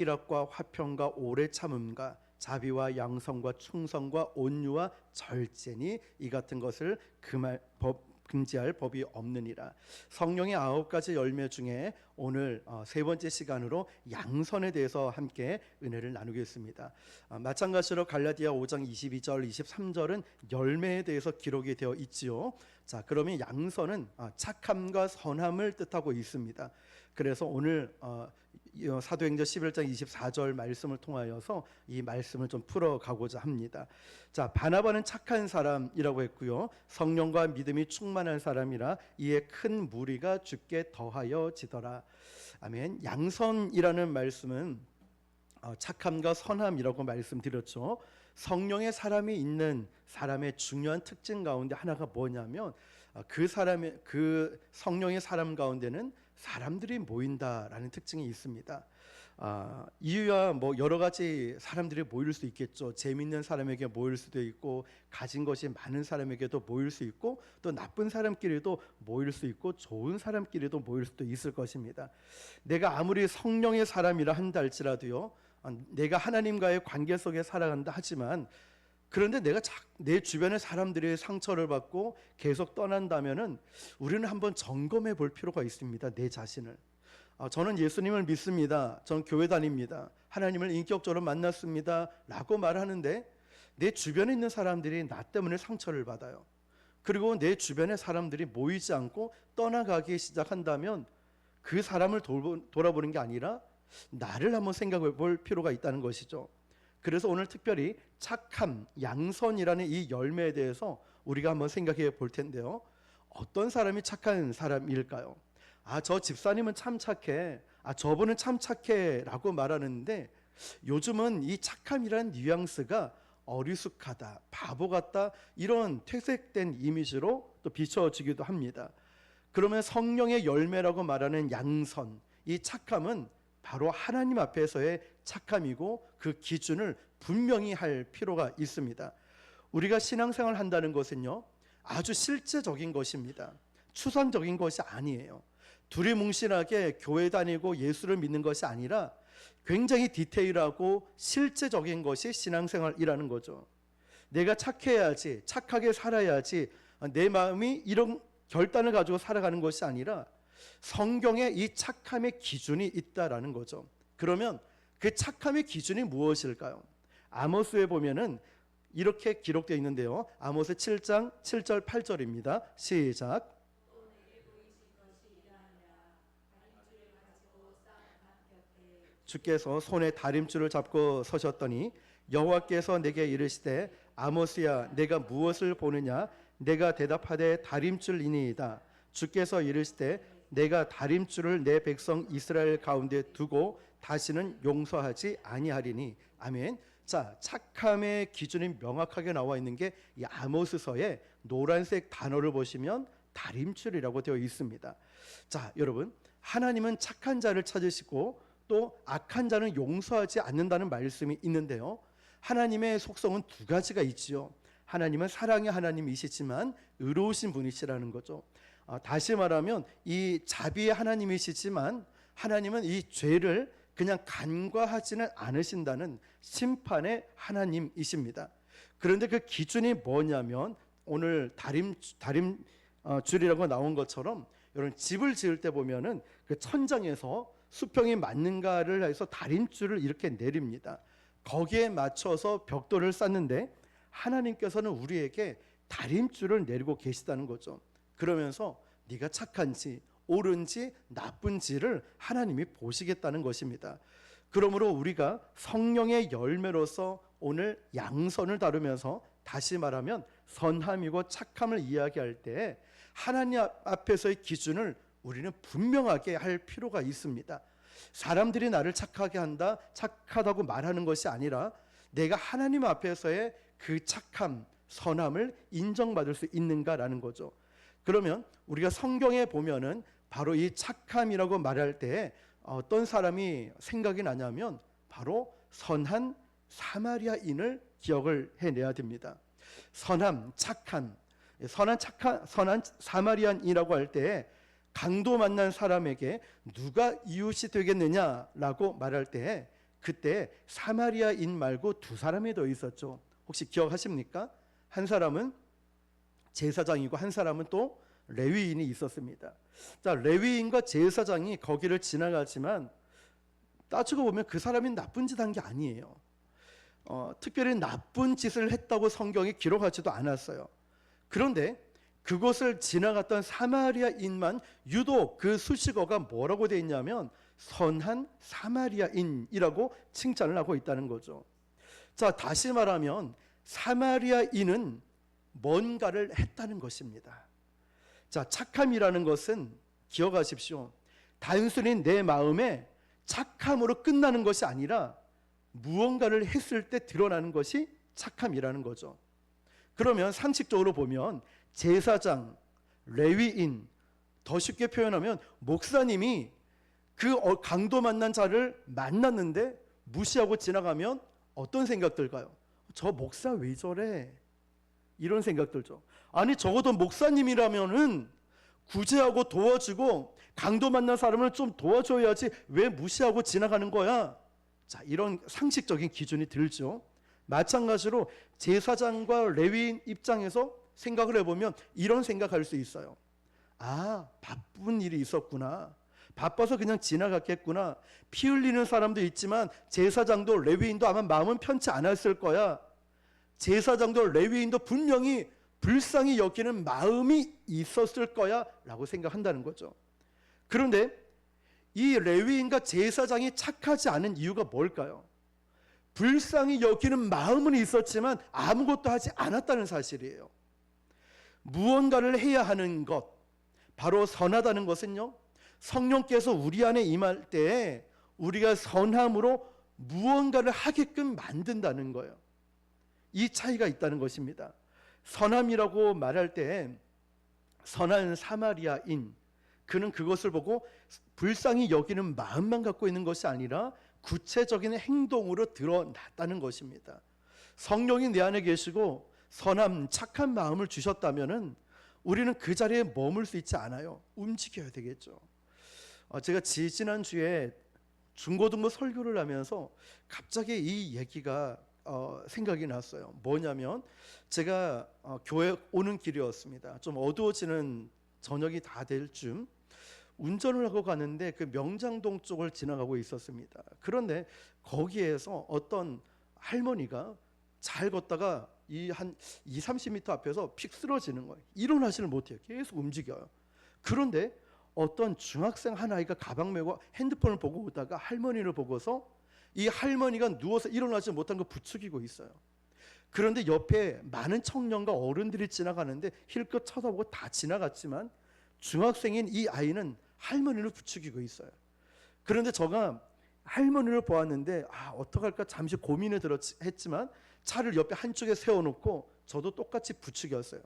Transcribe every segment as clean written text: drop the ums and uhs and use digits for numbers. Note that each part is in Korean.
희락과 화평과 오래 참음과 자비와 양성과 충성과 온유와 절제니 이 같은 것을 금지할 법이 없느니라. 성령의 9가지 열매 중에 오늘 세 번째 시간으로 양선에 대해서 함께 은혜를 나누겠습니다. 마찬가지로 갈라디아 5장 22절 23절은 열매에 대해서 기록이 되어 있지요. 자, 그러면 양선은 착함과 선함을 뜻하고 있습니다. 그래서 오늘 사도행전 11장 24절 말씀을 통하여서 이 말씀을 좀 풀어가고자 합니다. 자, 바나바는 착한 사람이라고 했고요, 성령과 믿음이 충만한 사람이라 이에 큰 무리가 주께 더하여지더라. 아멘. 양선이라는 말씀은 착함과 선함이라고 말씀드렸죠. 성령의 사람이 있는 사람의 중요한 특징 가운데 하나가 뭐냐면 그 성령의 사람 가운데는 사람들이 모인다라는 특징이 있습니다. 이유야 여러 가지 사람들이 모일 수 있겠죠. 재밌는 사람에게 모일 수도 있고, 가진 것이 많은 사람에게도 모일 수 있고, 또 나쁜 사람끼리도 모일 수 있고, 좋은 사람끼리도 모일 수도 있을 것입니다. 내가 아무리 성령의 사람이라 한다 할지라도요, 내가 하나님과의 관계 속에 살아간다 하지만, 그런데 내가 내 주변의 사람들이 상처를 받고 계속 떠난다면은 우리는 한번 점검해 볼 필요가 있습니다. 내 자신을. 저는 예수님을 믿습니다. 저는 교회 다닙니다. 하나님을 인격적으로 만났습니다. 라고 말하는데 내 주변에 있는 사람들이 나 때문에 상처를 받아요. 그리고 내 주변의 사람들이 모이지 않고 떠나가기 시작한다면 그 사람을 돌아보는 게 아니라 나를 한번 생각해 볼 필요가 있다는 것이죠. 그래서 오늘 특별히 착함, 양선이라는 이 열매에 대해서 우리가 한번 생각해 볼 텐데요. 어떤 사람이 착한 사람일까요? 저 집사님은 참 착해, 저분은 참 착해 라고 말하는데, 요즘은 이 착함이라는 뉘앙스가 어리숙하다, 바보 같다, 이런 퇴색된 이미지로 또 비춰지기도 합니다. 그러면 성령의 열매라고 말하는 양선, 이 착함은 바로 하나님 앞에서의 착함이고, 그 기준을 분명히 할 필요가 있습니다. 우리가 신앙생활 한다는 것은요, 아주 실제적인 것입니다. 추상적인 것이 아니에요. 두리뭉실하게 교회 다니고 예수를 믿는 것이 아니라 굉장히 디테일하고 실제적인 것이 신앙생활이라는 거죠. 내가 착해야지, 착하게 살아야지, 내 마음이 이런 결단을 가지고 살아가는 것이 아니라 성경에 이 착함의 기준이 있다라는 거죠. 그러면 그 착함의 기준이 무엇일까요? 아모스에 보면은 이렇게 기록되어 있는데요. 아모스 7장 7절 8절입니다. 시작. 주께서 손에 다림줄을 잡고 서셨더니 여호와께서 내게 이르시되 아모스야, 내가 무엇을 보느냐? 내가 대답하되 다림줄이니이다. 주께서 이르시되 내가 다림줄을 내 백성 이스라엘 가운데 두고 다시는 용서하지 아니하리니. 아멘. 자, 착함의 기준이 명확하게 나와 있는 게 이 아모스서의 노란색 단어를 보시면 다림줄이라고 되어 있습니다. 자, 여러분, 하나님은 착한 자를 찾으시고 또 악한 자는 용서하지 않는다는 말씀이 있는데요, 하나님의 속성은 두 가지가 있지요. 하나님은 사랑의 하나님이시지만 의로우신 분이시라는 거죠. 다시 말하면 이 자비의 하나님이시지만 하나님은 이 죄를 그냥 간과하지는 않으신다는 심판의 하나님이십니다. 그런데 그 기준이 뭐냐면, 오늘 다림줄이라고 나온 것처럼 여러분, 집을 지을 때 보면은 그 천장에서 수평이 맞는가를 해서 다림줄을 이렇게 내립니다. 거기에 맞춰서 벽돌을 쌓는데 하나님께서는 우리에게 다림줄을 내리고 계시다는 거죠. 그러면서 네가 착한지 옳은지 나쁜지를 하나님이 보시겠다는 것입니다. 그러므로 우리가 성령의 열매로서 오늘 양선을 다루면서, 다시 말하면 선함이고 착함을 이야기할 때 하나님 앞에서의 기준을 우리는 분명하게 할 필요가 있습니다. 사람들이 나를 착하게 한다, 착하다고 말하는 것이 아니라 내가 하나님 앞에서의 그 착함, 선함을 인정받을 수 있는가라는 거죠. 그러면 우리가 성경에 보면은 바로 이 착함이라고 말할 때 어떤 사람이 생각이 나냐면 바로 선한 사마리아인을 기억을 해내야 됩니다. 선한 사마리아인이라고 할 때 강도 만난 사람에게 누가 이웃이 되겠느냐라고 말할 때 그때 사마리아인 말고 두 사람이 더 있었죠. 혹시 기억하십니까? 한 사람은 제사장이고 한 사람은 또 레위인이 있었습니다. 자, 레위인과 제사장이 거기를 지나가지만 따지고 보면 그 사람이 나쁜 짓 한 게 아니에요. 특별히 나쁜 짓을 했다고 성경이 기록하지도 않았어요. 그런데 그곳을 지나갔던 사마리아인만 유독 그 수식어가 뭐라고 되어 있냐면 선한 사마리아인이라고 칭찬을 하고 있다는 거죠. 자, 다시 말하면 사마리아인은 뭔가를 했다는 것입니다. 자, 착함이라는 것은 기억하십시오. 단순히 내 마음에 착함으로 끝나는 것이 아니라 무언가를 했을 때 드러나는 것이 착함이라는 거죠. 그러면 상식적으로 보면 제사장, 레위인, 더 쉽게 표현하면 목사님이 그 강도 만난 자를 만났는데 무시하고 지나가면 어떤 생각 들까요? 저 목사 왜 저래? 이런 생각 들죠. 아니, 적어도 목사님이라면은 구제하고 도와주고 강도 만난 사람을 좀 도와줘야지 왜 무시하고 지나가는 거야? 자, 이런 상식적인 기준이 들죠. 마찬가지로 제사장과 레위인 입장에서 생각을 해보면 이런 생각할 수 있어요. 아, 바쁜 일이 있었구나. 바빠서 그냥 지나갔겠구나. 피 흘리는 사람도 있지만 제사장도 레위인도 아마 마음은 편치 않았을 거야. 제사장도 레위인도 분명히 불쌍히 여기는 마음이 있었을 거야 라고 생각한다는 거죠. 그런데 이 레위인과 제사장이 착하지 않은 이유가 뭘까요? 불쌍히 여기는 마음은 있었지만 아무것도 하지 않았다는 사실이에요. 무언가를 해야 하는 것, 바로 선하다는 것은요, 성령께서 우리 안에 임할 때 우리가 선함으로 무언가를 하게끔 만든다는 거예요. 이 차이가 있다는 것입니다. 선함이라고 말할 때 선한 사마리아인, 그는 그것을 보고 불쌍히 여기는 마음만 갖고 있는 것이 아니라 구체적인 행동으로 드러났다는 것입니다. 성령이 내 안에 계시고 선함, 착한 마음을 주셨다면은 우리는 그 자리에 머물 수 있지 않아요. 움직여야 되겠죠. 제가 지난주에 중고등부 설교를 하면서 갑자기 이 얘기가 생각이 났어요. 뭐냐면 제가 교회 오는 길이었습니다. 좀 어두워지는 저녁이 다 될 쯤 운전을 하고 가는데 그 명장동 쪽을 지나가고 있었습니다. 그런데 거기에서 어떤 할머니가 잘 걷다가 한 20-30m 앞에서 픽 쓰러지는 거예요. 일어나지를 못해요. 계속 움직여요. 그런데 어떤 중학생 한 아이가 가방 메고 핸드폰을 보고 오다가 할머니를 보고서 이 할머니가 누워서 일어나지 못한 거 부추기고 있어요. 그런데 옆에 많은 청년과 어른들이 지나가는데 힐끗 쳐다보고 다 지나갔지만 중학생인 이 아이는 할머니를 부추기고 있어요. 그런데 제가 할머니를 보았는데 어떡할까 잠시 고민을 했지만 차를 옆에 한쪽에 세워놓고 저도 똑같이 부추겼어요.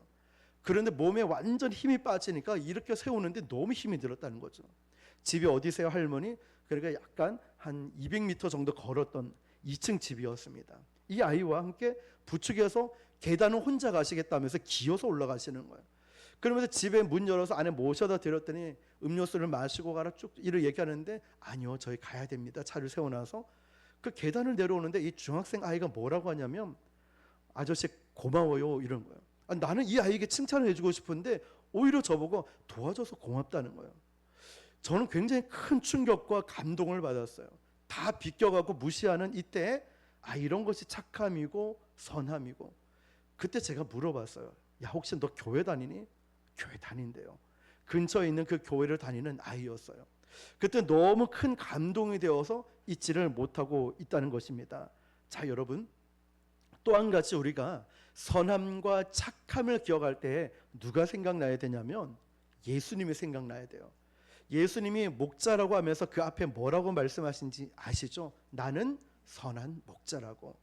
그런데 몸에 완전 힘이 빠지니까 이렇게 세우는데 너무 힘이 들었다는 거죠. 집이 어디세요 할머니? 그러니까 약간 한 200m 정도 걸었던 2층 집이었습니다. 이 아이와 함께 부축해서 계단을 혼자 가시겠다면서 기어서 올라가시는 거예요. 그러면서 집에 문 열어서 안에 모셔다 드렸더니 음료수를 마시고 가라 쭉 이렇게 얘기하는데 아니요, 저희 가야 됩니다. 차를 세워놔서 그 계단을 내려오는데 이 중학생 아이가 뭐라고 하냐면 아저씨 고마워요 이런 거예요. 나는 이 아이에게 칭찬을 해주고 싶은데 오히려 저보고 도와줘서 고맙다는 거예요. 저는 굉장히 큰 충격과 감동을 받았어요. 다 비껴가고 무시하는 이때 이런 것이 착함이고 선함이고. 그때 제가 물어봤어요. 야, 혹시 너 교회 다니니? 교회 다닌대요. 근처에 있는 그 교회를 다니는 아이였어요. 그때 너무 큰 감동이 되어서 잊지를 못하고 있다는 것입니다. 자, 여러분, 또 한 가지 우리가 선함과 착함을 기억할 때 누가 생각나야 되냐면 예수님이 생각나야 돼요. 예수님이 목자라고 하면서 그 앞에 뭐라고 말씀하신지 아시죠? 나는 선한 목자라고.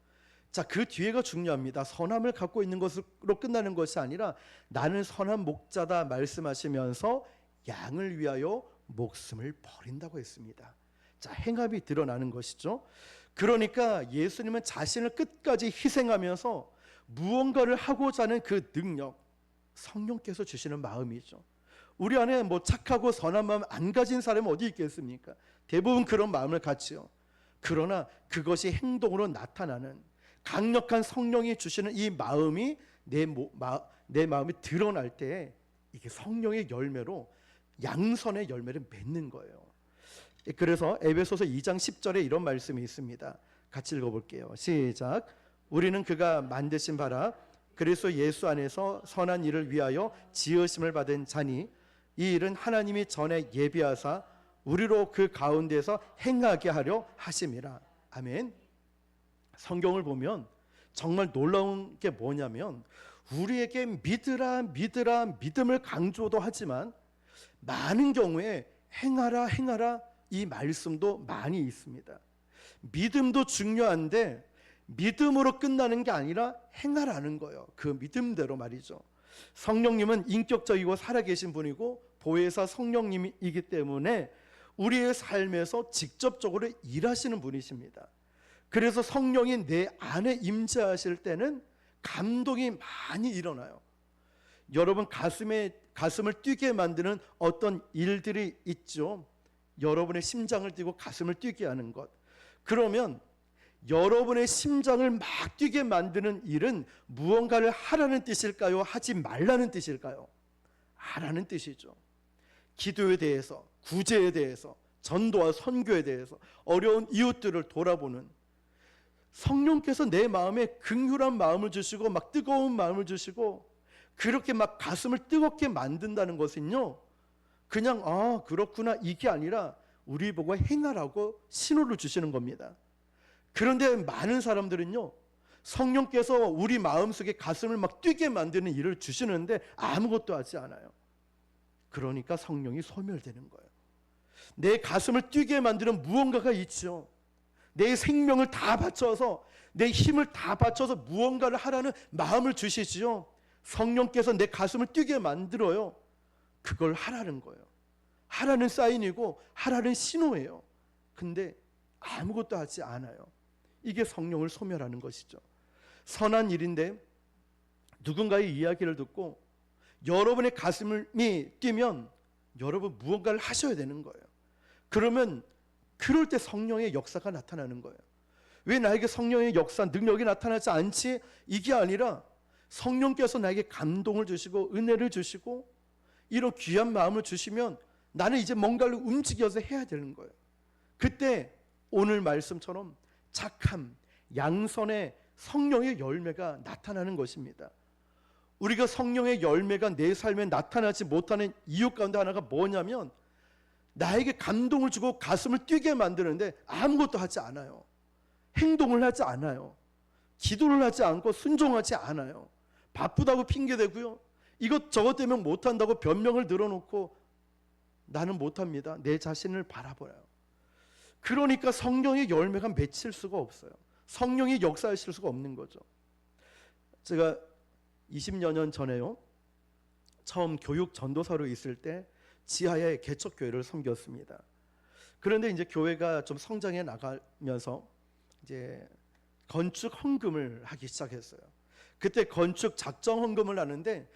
자, 그 뒤에가 중요합니다. 선함을 갖고 있는 것으로 끝나는 것이 아니라 나는 선한 목자다 말씀하시면서 양을 위하여 목숨을 버린다고 했습니다. 자, 행함이 드러나는 것이죠. 그러니까 예수님은 자신을 끝까지 희생하면서 무언가를 하고자 하는 그 능력, 성령께서 주시는 마음이죠. 우리 안에 착하고 선한 마음 안 가진 사람은 어디 있겠습니까? 대부분 그런 마음을 갖지요. 그러나 그것이 행동으로 나타나는 강력한 성령이 주시는 이 마음이 내 마음이 드러날 때 이게 성령의 열매로 양선의 열매를 맺는 거예요. 그래서 에베소서 2장 10절에 이런 말씀이 있습니다. 같이 읽어볼게요. 시작. 우리는 그가 만드신 바라 그리스도 예수 안에서 선한 일을 위하여 지으심을 받은 자니 이 일은 하나님이 전에 예비하사 우리로 그 가운데서 행하게 하려 하심이라. 아멘. 성경을 보면 정말 놀라운 게 뭐냐면 우리에게 믿으라 믿으라 믿음을 강조도 하지만 많은 경우에 행하라 행하라 이 말씀도 많이 있습니다. 믿음도 중요한데 믿음으로 끝나는 게 아니라 행하라는 거예요. 그 믿음대로 말이죠. 성령님은 인격적이고 살아계신 분이고 보혜사 성령님이기 때문에 우리의 삶에서 직접적으로 일하시는 분이십니다. 그래서 성령이 내 안에 임재하실 때는 감동이 많이 일어나요. 여러분 가슴을 뛰게 만드는 어떤 일들이 있죠. 여러분의 심장을 뛰고 가슴을 뛰게 하는 것. 그러면 여러분의 심장을 막 뛰게 만드는 일은 무언가를 하라는 뜻일까요? 하지 말라는 뜻일까요? 하라는 뜻이죠. 기도에 대해서, 구제에 대해서, 전도와 선교에 대해서, 어려운 이웃들을 돌아보는 성령께서 내 마음에 긍휼한 마음을 주시고 막 뜨거운 마음을 주시고 그렇게 막 가슴을 뜨겁게 만든다는 것은요, 그냥 그렇구나 이게 아니라 우리 보고 행하라고 신호를 주시는 겁니다. 그런데 많은 사람들은요, 성령께서 우리 마음속에 가슴을 막 뛰게 만드는 일을 주시는데 아무것도 하지 않아요. 그러니까 성령이 소멸되는 거예요. 내 가슴을 뛰게 만드는 무언가가 있죠. 내 생명을 다 바쳐서 내 힘을 다 바쳐서 무언가를 하라는 마음을 주시지요. 성령께서 내 가슴을 뛰게 만들어요. 그걸 하라는 거예요. 하라는 사인이고 하라는 신호예요. 근데 아무것도 하지 않아요. 이게 성령을 소멸하는 것이죠. 선한 일인데 누군가의 이야기를 듣고 여러분의 가슴이 뛰면 여러분 무언가를 하셔야 되는 거예요. 그러면 그럴 때 성령의 역사가 나타나는 거예요. 왜 나에게 성령의 역사, 능력이 나타나지 않지? 이게 아니라 성령께서 나에게 감동을 주시고 은혜를 주시고 이런 귀한 마음을 주시면 나는 이제 뭔가를 움직여서 해야 되는 거예요. 그때 오늘 말씀처럼 착함, 양선의 성령의 열매가 나타나는 것입니다. 우리가 성령의 열매가 내 삶에 나타나지 못하는 이유 가운데 하나가 뭐냐면 나에게 감동을 주고 가슴을 뛰게 만드는데 아무것도 하지 않아요. 행동을 하지 않아요. 기도를 하지 않고 순종하지 않아요. 바쁘다고 핑계대고요. 이것저것 때문에 못한다고 변명을 늘어놓고 나는 못합니다. 내 자신을 바라보아요. 그러니까 성령의 열매가 맺힐 수가 없어요. 성령이 역사하실 수가 없는 거죠. 제가 20여 년 전에요, 처음 교육 전도사로 있을 때 지하에 개척교회를 섬겼습니다. 그런데 이제 교회가 좀 성장해 나가면서 이제 건축 헌금을 하기 시작했어요. 그때 건축 작정 헌금을 하는데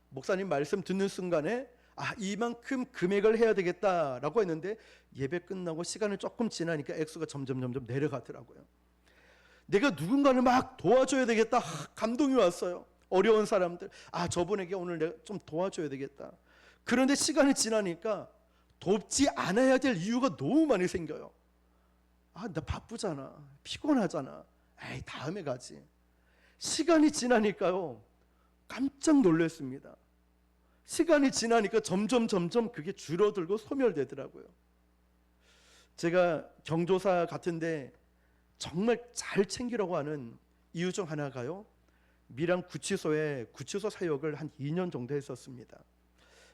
목사님 말씀 듣는 순간에 이만큼 금액을 해야 되겠다라고 했는데 예배 끝나고 시간이 조금 지나니까 액수가 점점 내려가더라고요. 내가 누군가를 막 도와줘야 되겠다, 감동이 왔어요. 어려운 사람들, 저분에게 오늘 내가 좀 도와줘야 되겠다. 그런데 시간이 지나니까 돕지 않아야 될 이유가 너무 많이 생겨요. 나 바쁘잖아, 피곤하잖아, 다음에 가지. 시간이 지나니까요, 깜짝 놀랐습니다. 시간이 지나니까 점점 그게 줄어들고 소멸되더라고요. 제가 경조사 같은데 정말 잘 챙기려고 하는 이유 중 하나가요, 밀양 구치소에 구치소 사역을 한 2년 정도 했었습니다.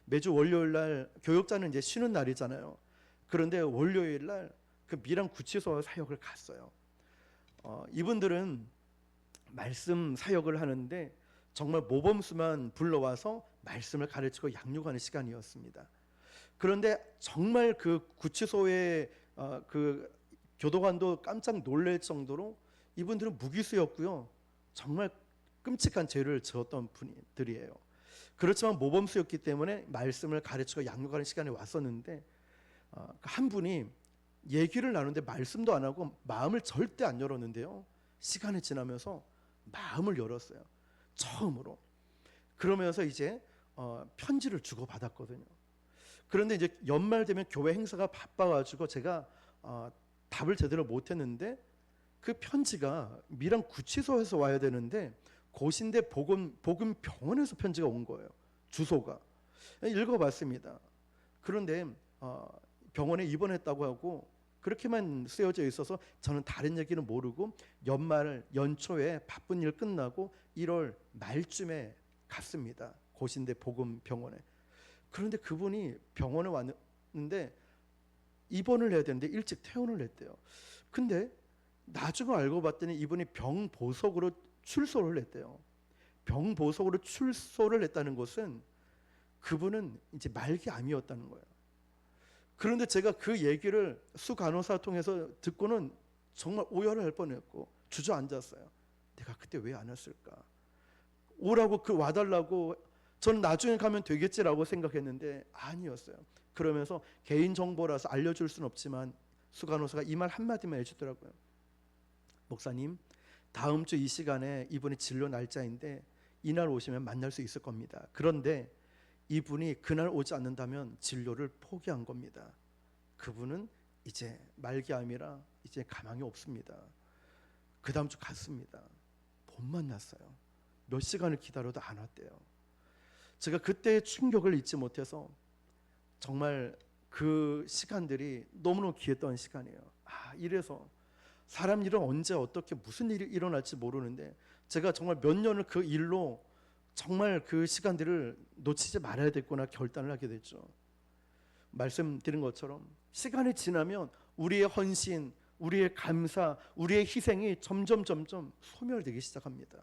매주 월요일 날 교역자는 이제 쉬는 날이잖아요. 그런데 월요일 날 그 밀양 구치소 사역을 갔어요. 이분들은 말씀 사역을 하는데 정말 모범수만 불러와서 말씀을 가르치고 양육하는 시간이었습니다. 그런데 정말 그 구치소의 그 교도관도 깜짝 놀랄 정도로 이분들은 무기수였고요, 정말 끔찍한 죄를 지었던 분들이에요. 그렇지만 모범수였기 때문에 말씀을 가르치고 양육하는 시간에 왔었는데 한 분이 얘기를 나누는데 말씀도 안 하고 마음을 절대 안 열었는데요. 시간이 지나면서 마음을 열었어요. 처음으로. 그러면서 이제 편지를 주고 받았거든요. 그런데 이제 연말 되면 교회 행사가 바빠가지고 제가 답을 제대로 못했는데, 그 편지가 밀양 구치소에서 와야 되는데 고신대 복음병원에서 편지가 온 거예요. 주소가. 읽어봤습니다. 그런데 병원에 입원했다고 하고 그렇게만 쓰여져 있어서 저는 다른 얘기는 모르고 연초에 바쁜 일 끝나고 1월 말쯤에 갔습니다. 고신대 복음병원에. 그런데 그분이 병원에 왔는데 입원을 해야 되는데 일찍 퇴원을 했대요. 근데 나중에 알고 봤더니 이분이 병보석으로 출소를 했대요. 병보석으로 출소를 했다는 것은 그분은 이제 말기암이었다는 거예요. 그런데 제가 그 얘기를 수간호사 통해서 듣고는 정말 오열할 뻔했고 주저앉았어요. 내가 그때 왜 안 왔을까? 오라고 와달라고 저는 나중에 가면 되겠지라고 생각했는데 아니었어요. 그러면서 개인정보라서 알려줄 수는 없지만 수간호사가 이 말 한마디만 해주더라고요. 목사님, 다음 주 이 시간에 이분이 진료 날짜인데 이날 오시면 만날 수 있을 겁니다. 그런데 이분이 그날 오지 않는다면 진료를 포기한 겁니다. 그분은 이제 말기암이라 이제 가망이 없습니다. 그 다음 주 갔습니다. 못 만났어요. 몇 시간을 기다려도 안 왔대요. 제가 그때의 충격을 잊지 못해서 정말 그 시간들이 너무너무 귀했던 시간이에요. 이래서 사람 일은 언제 어떻게 무슨 일이 일어날지 모르는데 제가 정말 몇 년을 그 일로 정말 그 시간들을 놓치지 말아야 되겠구나 결단을 하게 됐죠. 말씀드린 것처럼 시간이 지나면 우리의 헌신, 우리의 감사, 우리의 희생이 점점 소멸되기 시작합니다.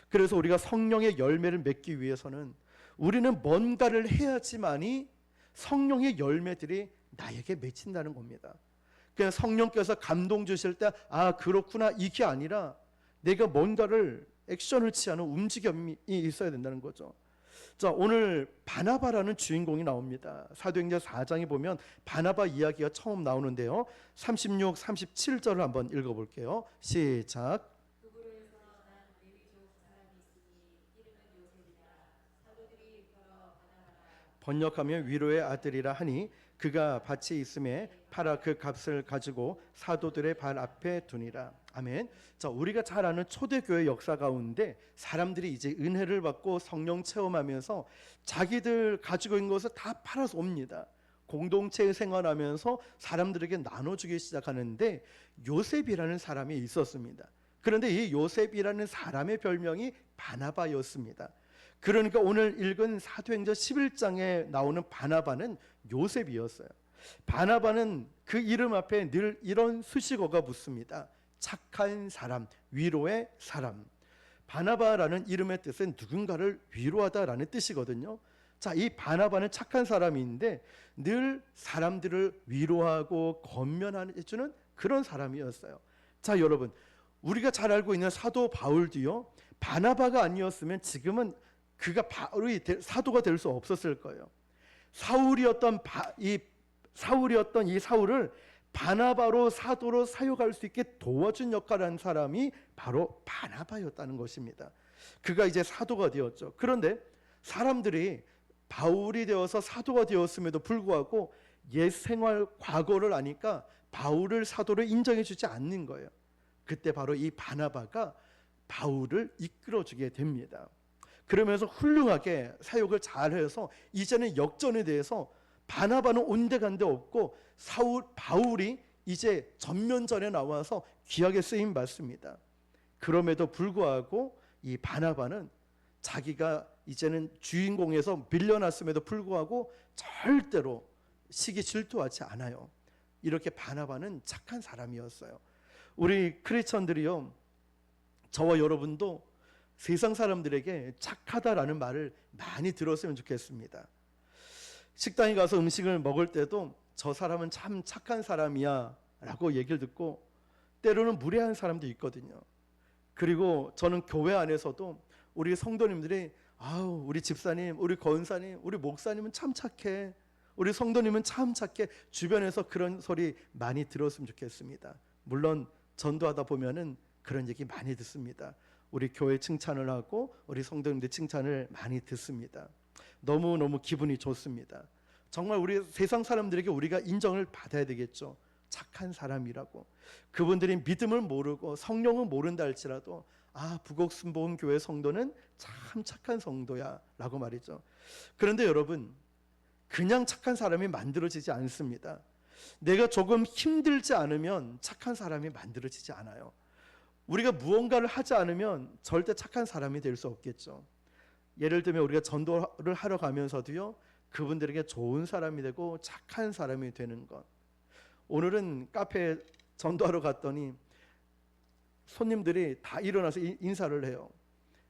그래서 우리가 성령의 열매를 맺기 위해서는 우리는 뭔가를 해야지만이 성령의 열매들이 나에게 맺힌다는 겁니다. 그냥 성령께서 감동 주실 때 그렇구나 이게 아니라 내가 뭔가를 액션을 취하는 움직임이 있어야 된다는 거죠. 자, 오늘 바나바라는 주인공이 나옵니다. 사도행전 4장에 보면 바나바 이야기가 처음 나오는데요. 36, 37절을 한번 읽어볼게요. 시작. 번역하면 위로의 아들이라 하니 그가 밭에 있음에 팔아 그 값을 가지고 사도들의 발 앞에 두니라. 아멘. 자, 우리가 잘 아는 초대교회 역사 가운데 사람들이 이제 은혜를 받고 성령 체험하면서 자기들 가지고 있는 것을 다 팔아서 옵니다. 공동체 생활하면서 사람들에게 나눠주기 시작하는데 요셉이라는 사람이 있었습니다. 그런데 이 요셉이라는 사람의 별명이 바나바였습니다. 그러니까 오늘 읽은 사도행전 11장에 나오는 바나바는 요셉이었어요. 바나바는 그 이름 앞에 늘 이런 수식어가 붙습니다. 착한 사람, 위로의 사람. 바나바라는 이름의 뜻은 누군가를 위로하다라는 뜻이거든요. 자, 이 바나바는 착한 사람인데 늘 사람들을 위로하고 권면해주는 그런 사람이었어요. 자, 여러분, 우리가 잘 알고 있는 사도 바울도요, 바나바가 아니었으면 지금은 그가 바울이 사도가 될 수 없었을 거예요. 사울이었던 이 사울을 바나바로 사도로 사역할 수 있게 도와준 역할을 한 사람이 바로 바나바였다는 것입니다. 그가 이제 사도가 되었죠. 그런데 사람들이 바울이 되어서 사도가 되었음에도 불구하고 옛 생활 과거를 아니까 바울을 사도로 인정해 주지 않는 거예요. 그때 바로 이 바나바가 바울을 이끌어주게 됩니다. 그러면서 훌륭하게 사역을 잘해서 이제는 역전에 대해서 바나바는 온데간데 없고 바울이 이제 전면전에 나와서 귀하게 쓰임 받습니다. 그럼에도 불구하고 이 바나바는 자기가 이제는 주인공에서 밀려났음에도 불구하고 절대로 시기 질투하지 않아요. 이렇게 바나바는 착한 사람이었어요. 우리 크리스천들이요, 저와 여러분도 세상 사람들에게 착하다라는 말을 많이 들었으면 좋겠습니다. 식당에 가서 음식을 먹을 때도 저 사람은 참 착한 사람이야 라고 얘기를 듣고 때로는 무례한 사람도 있거든요. 그리고 저는 교회 안에서도 우리 성도님들이 우리 집사님, 우리 권사님, 우리 목사님은 참 착해, 우리 성도님은 참 착해. 주변에서 그런 소리 많이 들었으면 좋겠습니다. 물론 전도하다 보면은 그런 얘기 많이 듣습니다. 우리 교회 칭찬을 하고 우리 성도님들 칭찬을 많이 듣습니다. 너무너무 기분이 좋습니다. 정말 우리 세상 사람들에게 우리가 인정을 받아야 되겠죠. 착한 사람이라고. 그분들이 믿음을 모르고 성령은 모른다 할지라도 부곡순복음교회 성도는 참 착한 성도야 라고 말이죠. 그런데 여러분, 그냥 착한 사람이 만들어지지 않습니다. 내가 조금 힘들지 않으면 착한 사람이 만들어지지 않아요. 우리가 무언가를 하지 않으면 절대 착한 사람이 될 수 없겠죠. 예를 들면 우리가 전도를 하러 가면서도요, 그분들에게 좋은 사람이 되고 착한 사람이 되는 것. 오늘은 카페에 전도하러 갔더니 손님들이 다 일어나서 인사를 해요.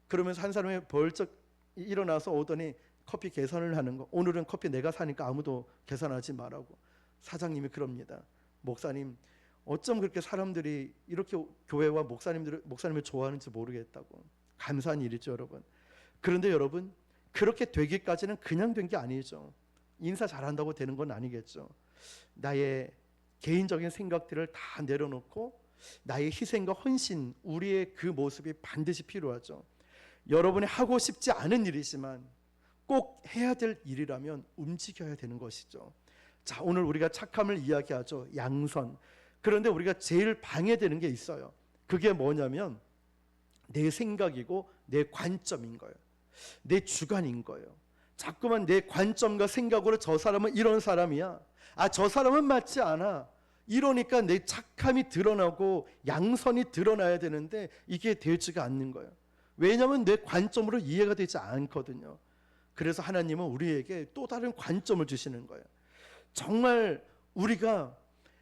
그러면서 한 사람이 벌쩍 일어나서 오더니 커피 계산을 하는 거. 오늘은 커피 내가 사니까 아무도 계산하지 말라고. 사장님이 그럽니다. 목사님, 어쩜 그렇게 사람들이 이렇게 교회와 목사님을 좋아하는지 모르겠다고. 감사한 일이죠, 여러분. 그런데 여러분, 그렇게 되기까지는 그냥 된 게 아니죠. 인사 잘한다고 되는 건 아니겠죠. 나의 개인적인 생각들을 다 내려놓고 나의 희생과 헌신, 우리의 그 모습이 반드시 필요하죠. 여러분이 하고 싶지 않은 일이지만 꼭 해야 될 일이라면 움직여야 되는 것이죠. 자, 오늘 우리가 착함을 이야기하죠. 양선. 그런데 우리가 제일 방해되는 게 있어요. 그게 뭐냐면 내 생각이고 내 관점인 거예요. 내 주관인 거예요. 자꾸만 내 관점과 생각으로 저 사람은 이런 사람이야. 저 사람은 맞지 않아. 이러니까 내 착함이 드러나고 양선이 드러나야 되는데 이게 되지가 않는 거예요. 왜냐하면 내 관점으로 이해가 되지 않거든요. 그래서 하나님은 우리에게 또 다른 관점을 주시는 거예요. 정말 우리가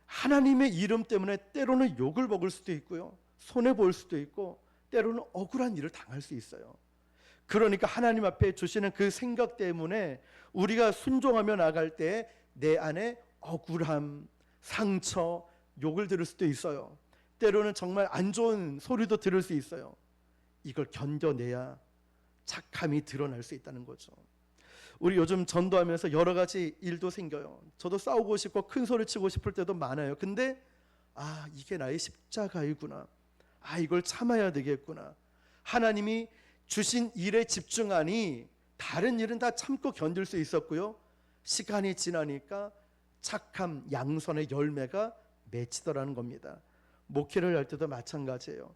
하나님의 이름 때문에 때로는 욕을 먹을 수도 있고요, 손해볼 수도 있고 때로는 억울한 일을 당할 수 있어요. 그러니까 하나님 앞에 주시는 그 생각 때문에 우리가 순종하며 나갈 때 내 안에 억울함, 상처, 욕을 들을 수도 있어요. 때로는 정말 안 좋은 소리도 들을 수 있어요. 이걸 견뎌내야 착함이 드러날 수 있다는 거죠. 우리 요즘 전도하면서 여러 가지 일도 생겨요. 저도 싸우고 싶고 큰 소리 치고 싶을 때도 많아요. 근데 이게 나의 십자가이구나. 이걸 참아야 되겠구나. 하나님이 주신 일에 집중하니 다른 일은 다 참고 견딜 수 있었고요, 시간이 지나니까 착함, 양선의 열매가 맺히더라는 겁니다. 목회를 할 때도 마찬가지예요.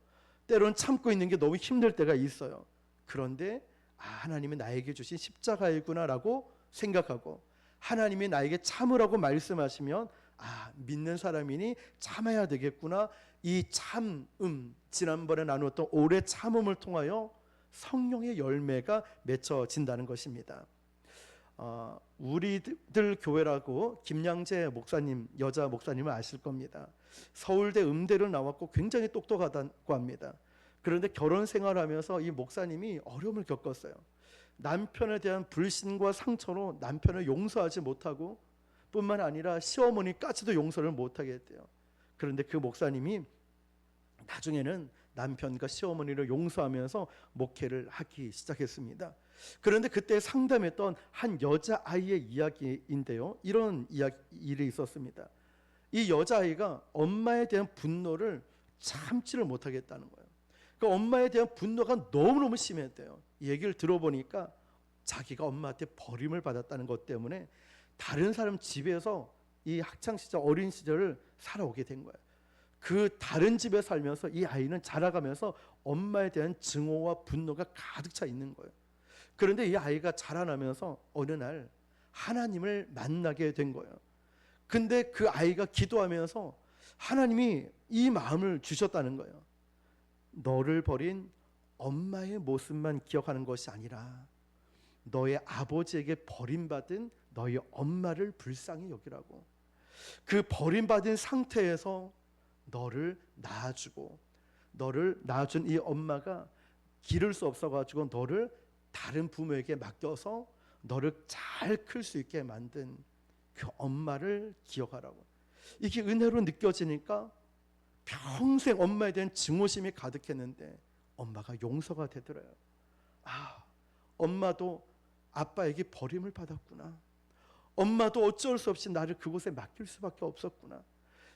때로는 참고 있는 게 너무 힘들 때가 있어요. 그런데 하나님이 나에게 주신 십자가이구나 라고 생각하고, 하나님이 나에게 참으라고 말씀하시면 믿는 사람이니 참아야 되겠구나. 이 참음, 지난번에 나누었던 오래 참음을 통하여 성령의 열매가 맺혀진다는 것입니다. 우리들 교회라고 김양재 목사님, 여자 목사님을 아실 겁니다. 서울대 음대를 나왔고 굉장히 똑똑하다고 합니다. 그런데 결혼 생활하면서 이 목사님이 어려움을 겪었어요. 남편에 대한 불신과 상처로 남편을 용서하지 못하고 뿐만 아니라 시어머니까지도 용서를 못하게 했대요. 그런데 그 목사님이 나중에는 남편과 시어머니를 용서하면서 목회를 하기 시작했습니다. 그런데 그때 상담했던 한 여자아이의 이야기인데요, 이런 일이 있었습니다. 이 여자아이가 엄마에 대한 분노를 참지를 못하겠다는 거예요. 그 엄마에 대한 분노가 너무너무 심했대요. 이 얘기를 들어보니까 자기가 엄마한테 버림을 받았다는 것 때문에 다른 사람 집에서 이 학창시절, 어린 시절을 살아오게 된 거예요. 그 다른 집에 살면서 이 아이는 자라가면서 엄마에 대한 증오와 분노가 가득 차 있는 거예요. 그런데 이 아이가 자라나면서 어느 날 하나님을 만나게 된 거예요. 근데 그 아이가 기도하면서 하나님이 이 마음을 주셨다는 거예요. 너를 버린 엄마의 모습만 기억하는 것이 아니라 너의 아버지에게 버림받은 너의 엄마를 불쌍히 여기라고. 그 버림받은 상태에서 너를 낳아주고, 너를 낳아준 이 엄마가 기를 수 없어가지고 너를 다른 부모에게 맡겨서 너를 잘 클 수 있게 만든 그 엄마를 기억하라고. 이게 은혜로 느껴지니까 평생 엄마에 대한 증오심이 가득했는데 엄마가 용서가 되더래요. 엄마도 아빠에게 버림을 받았구나. 엄마도 어쩔 수 없이 나를 그곳에 맡길 수밖에 없었구나.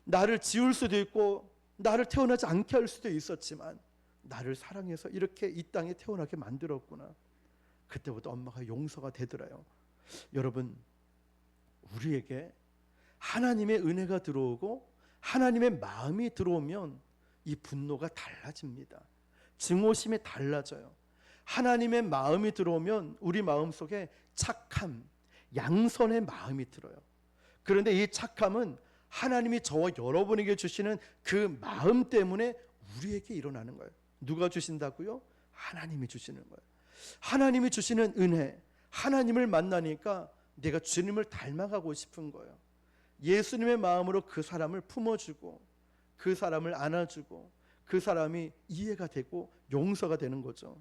나를 지울 수도 있고 나를 태어나지 않게 할 수도 있었지만 나를 사랑해서 이렇게 이 땅에 태어나게 만들었구나. 그때부터 엄마가 용서가 되더라요. 여러분, 우리에게 하나님의 은혜가 들어오고 하나님의 마음이 들어오면 이 분노가 달라집니다. 증오심이 달라져요. 하나님의 마음이 들어오면 우리 마음속에 착함, 양선의 마음이 들어요. 그런데 이 착함은 하나님이 저와 여러분에게 주시는 그 마음 때문에 우리에게 일어나는 거예요. 누가 주신다고요? 하나님이 주시는 거예요. 하나님이 주시는 은혜, 하나님을 만나니까 내가 주님을 닮아가고 싶은 거예요. 예수님의 마음으로 그 사람을 품어주고 그 사람을 안아주고 그 사람이 이해가 되고 용서가 되는 거죠.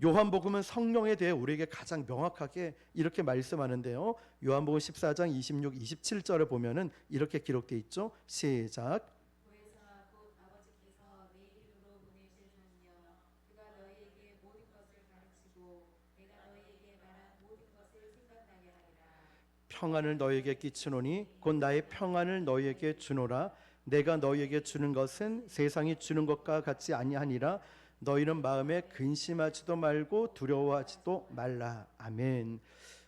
요한복음은 성령에 대해 우리에게 가장 명확하게 이렇게 말씀하는데요. 요한복음 14장 26, 27절을 보면은 이렇게 기록되어 있죠. 시작. 보혜사 곧 아버지께서 내 이름으로 보내실 분이여 그가 너희에게 모든 것을 가르치고 내가 너희에게 말한 모든 것을 생각나게 하리라. 평안을 너희에게 끼치노니 곧 나의 평안을 너희에게 주노라. 내가 너희에게 주는 것은 세상이 주는 것과 같지 아니하니라. 너희는 마음에 근심하지도 말고 두려워하지도 말라. 아멘.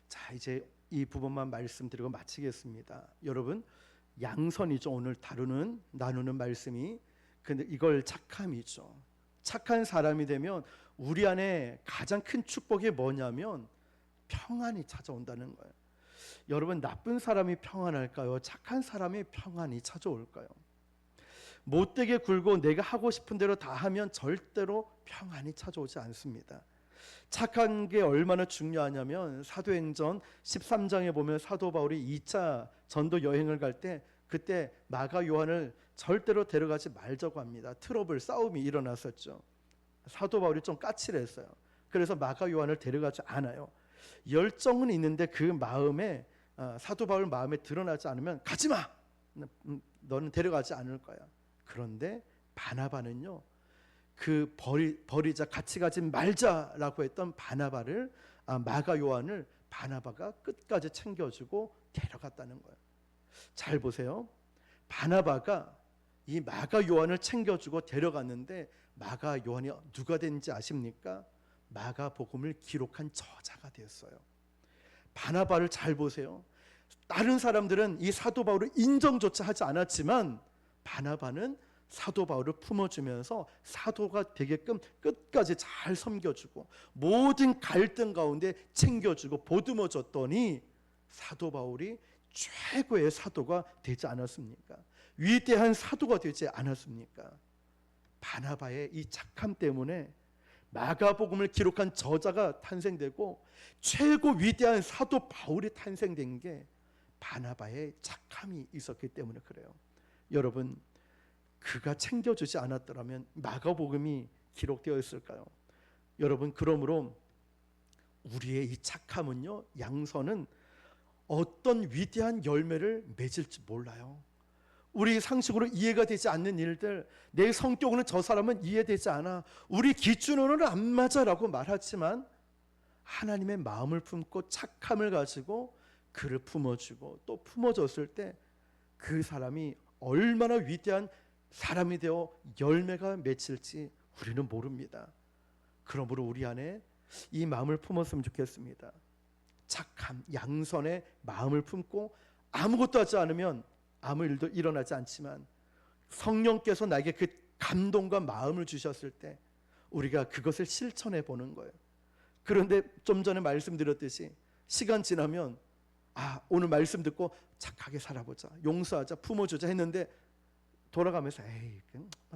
자, 이제 이 부분만 말씀드리고 마치겠습니다. 여러분, 양선이죠. 오늘 나누는 말씀이. 근데 이걸 착함이죠. 착한 사람이 되면 우리 안에 가장 큰 축복이 뭐냐면 평안이 찾아온다는 거예요. 여러분, 나쁜 사람이 평안할까요? 착한 사람이 평안이 찾아올까요? 못되게 굴고 내가 하고 싶은 대로 다 하면 절대로 평안이 찾아오지 않습니다. 착한 게 얼마나 중요하냐면 사도행전 13장에 보면 사도 바울이 2차 전도 여행을 갈 때 그때 마가 요한을 절대로 데려가지 말자고 합니다. 싸움이 일어났었죠. 사도 바울이 좀 까칠했어요. 그래서 마가 요한을 데려가지 않아요. 열정은 있는데 그 마음에 사도 바울 마음에 드러나지 않으면 가지마! 너는 데려가지 않을 거야. 그런데 바나바는요, 그 버리자, 같이 가지 말자라고 했던 바나바를, 마가 요한을 바나바가 끝까지 챙겨주고 데려갔다는 거예요. 잘 보세요. 바나바가 이 마가 요한을 챙겨주고 데려갔는데 마가 요한이 누가 된지 아십니까? 마가복음을 기록한 저자가 되었어요. 바나바를 잘 보세요. 다른 사람들은 이 사도 바울을 인정조차 하지 않았지만 바나바는 사도 바울을 품어주면서 사도가 되게끔 끝까지 잘 섬겨주고 모든 갈등 가운데 챙겨주고 보듬어줬더니 사도 바울이 최고의 사도가 되지 않았습니까? 위대한 사도가 되지 않았습니까? 바나바의 이 착함 때문에 마가복음을 기록한 저자가 탄생되고 최고 위대한 사도 바울이 탄생된 게 바나바의 착함이 있었기 때문에 그래요. 여러분, 그가 챙겨주지 않았더라면 마가복음이 기록되어 있을까요? 여러분, 그러므로 우리의 이 착함은요, 양선은 어떤 위대한 열매를 맺을지 몰라요. 우리 상식으로 이해가 되지 않는 일들, 내 성격으로는 저 사람은 이해되지 않아, 우리 기준으로는 안 맞아라고 말하지만 하나님의 마음을 품고 착함을 가지고 그를 품어주고 또 품어줬을 때 그 사람이 얼마나 위대한 사람이 되어 열매가 맺힐지 우리는 모릅니다. 그러므로 우리 안에 이 마음을 품었으면 좋겠습니다. 착함, 양선의 마음을 품고 아무것도 하지 않으면 아무 일도 일어나지 않지만 성령께서 나에게 그 감동과 마음을 주셨을 때 우리가 그것을 실천해 보는 거예요. 그런데 좀 전에 말씀드렸듯이 시간 지나면 오늘 말씀 듣고 착하게 살아보자, 용서하자, 품어주자 했는데 돌아가면서 에이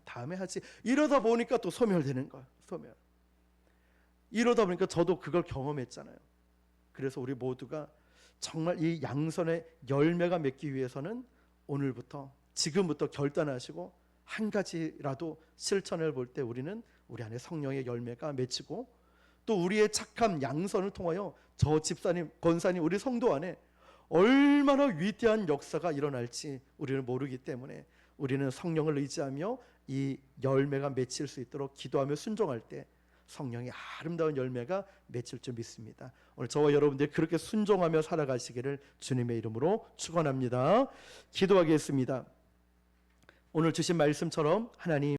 다음에 하지, 이러다 보니까 또 소멸되는 거예요. 소멸. 이러다 보니까 저도 그걸 경험했잖아요. 그래서 우리 모두가 정말 이 양선의 열매가 맺기 위해서는 오늘부터, 지금부터 결단하시고 한 가지라도 실천을 볼 때 우리는 우리 안에 성령의 열매가 맺히고 또 우리의 착함 양선을 통하여 저 집사님, 권사님, 우리 성도 안에 얼마나 위대한 역사가 일어날지 우리는 모르기 때문에 우리는 성령을 의지하며 이 열매가 맺힐 수 있도록 기도하며 순종할 때 성령의 아름다운 열매가 맺힐 줄 믿습니다. 오늘 저와 여러분들이 그렇게 순종하며 살아가시기를 주님의 이름으로 축원합니다. 기도하겠습니다. 오늘 주신 말씀처럼 하나님